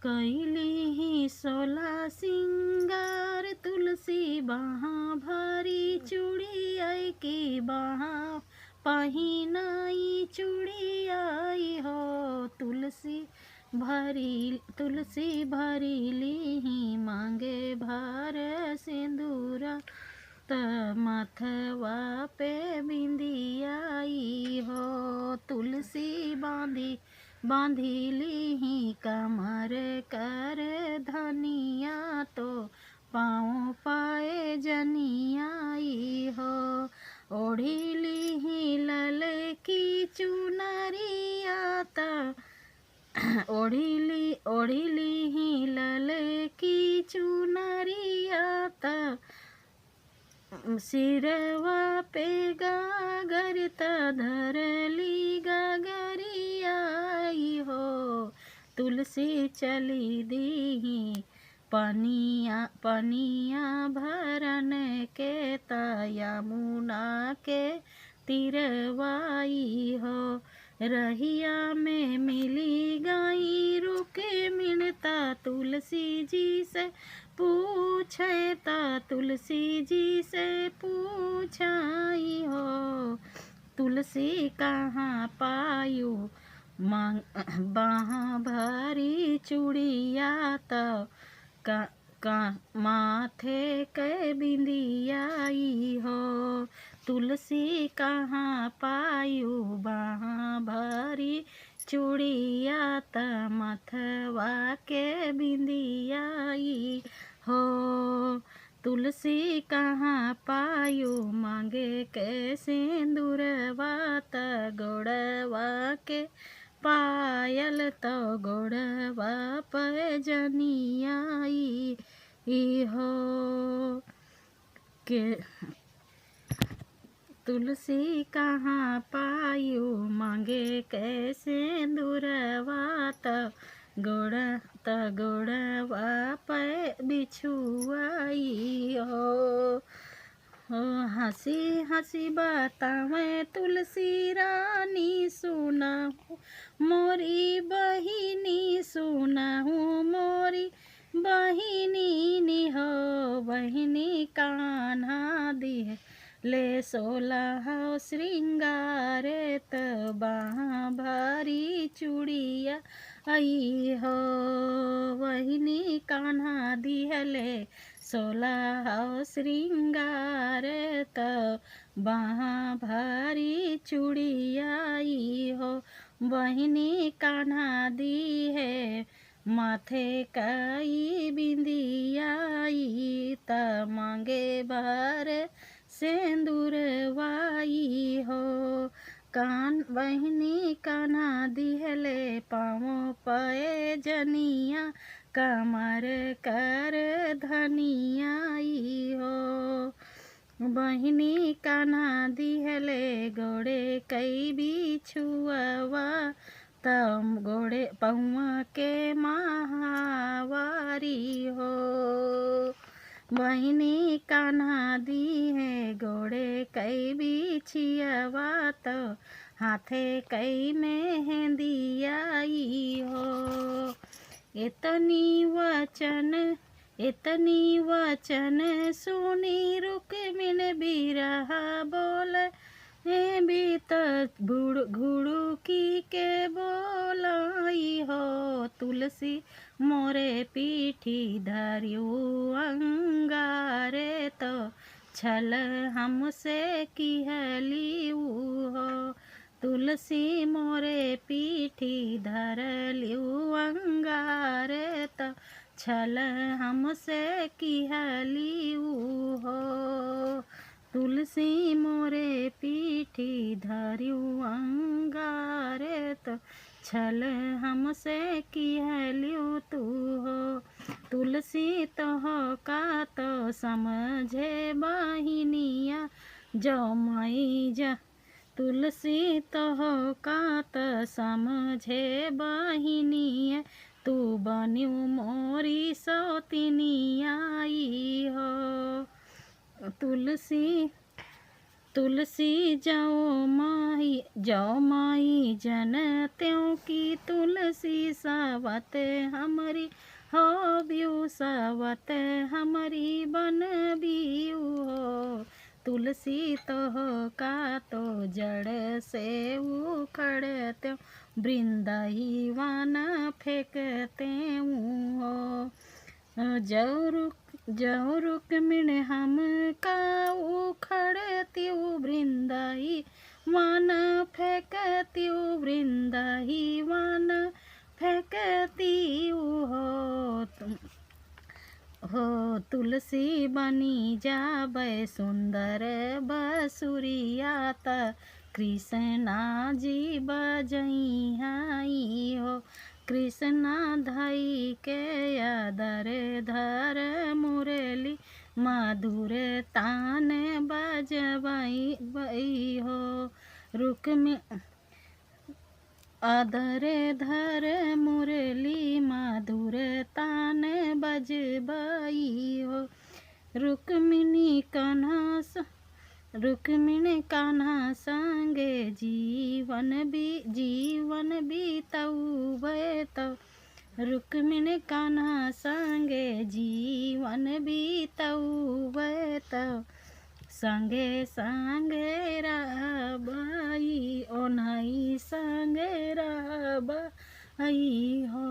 कैली ही सोला सिंगार तुलसी बाहाँ भरी चूड़ी आई की बाहाँ पहिनाई चूड़ी आई हो तुलसी भरी ली मांगे भर सिंदूरा त माथवा पे बिंदियाई हो तुलसी बांधिली कमर कर धनिया तो पाँव पाए जनियाई हो ओढ़िली लल की चुनरिया ता ओढ़िली लल की चुनरिया ता सिरवा पे गागर धरली गगरियाई हो तुलसी चली दी पनिया भरन के यमुना के तिरवाई हो रहिया में मिली गाई रुके मिलता तुलसी जी से पूछे ता तुलसी जी से पूछाई हो तुलसी कहाँ पायू बाहाँ भरी चूड़िया तो का माथे के बिंदियाई हो तुलसी कहाँ पायू बाहाँ भरी चूड़िया त मथवा के बिंदियाई हो तुलसी कहाँ पायू मांगे के सिंदूरवा त गोड़वा के पायल तो गोड़वा पैजनियाई हो के तुलसी कहाँ पायू मांगे कैसे दूरवा गोड़वा पे बिछुआई हो हंसी हंसी बतावे तुलसी रानी सुनाहू मोरी बहिनी सुनाहू मोरी बहिनी हो बहिनी कान्हा दी ले 16 श्रृंगारे बाहाँ भरी चूड़िया आई हो बहिनी कान्हा दिहले 16 श्रृंगार बाहाँ भरी चूड़िया आई हो बहिनी कान्हा दी है माथे कई बिंदियाई त मांगे भर सिंदूरवाई हो बहिनी कान्हा दिहले पाँव पे जनिया कमर कर धनियाई हो बहिनी कान्हा दिहले गोड़े कई बिछुआ तम गोड़े पौआ के महावारी हो बहिनी कान्हा दी है गोड़े कई बिछियावा तो हाथे कई मेहंदियाई हो इतनी वचन सुनी रुक्मिन बिरहा बोल हे बीत घुड़ुकी के बोलाई हो तुलसी मोरे पीठी धरियो अंगारे तो छल हमसे किहलियू हो तुलसी मोरे पीठी धरलियू अंगारे तो छल हमसे किहलियू हो तुलसी मोरे पीठी धरियू अंगारे तो छल हमसे किहलियू तू हो तुलसी तो का तो समझे बहिनिया जो मई जा तुलसी तो का तो समझे बहिनिया तू बन्यू मोरी सौतिनियाई हो तुलसी तुलसी जाओ माई जन त्यों की तुलसी सावत हमारी हो बियू सावत हमारी बन बियू हो। तुलसी तो का तो जड़ से उखड़ त्यों वृंदाई वाना फेंकते हो। जौ रुक्मिण हम का उखड़ती वृंदाई वन फेंकती वृंदाई वन फेंकती हो। तुलसी बनी जाबै सुंदर बसुरिया त कृष्णा जी बजई हो। कृष्णा धई के अदर धर मुरली मधुर तान बजबई हो। रुक्मि अदर धर मुरली मधुर तान बजबई हो। रुक्मिणी कान्हा संगे जीवन बीतौबै तब। रुक्मिणी कान्हा संगे जीवन बीतौबै तब। संगे संगे रहबई ओन्हई संगे रहबई हो।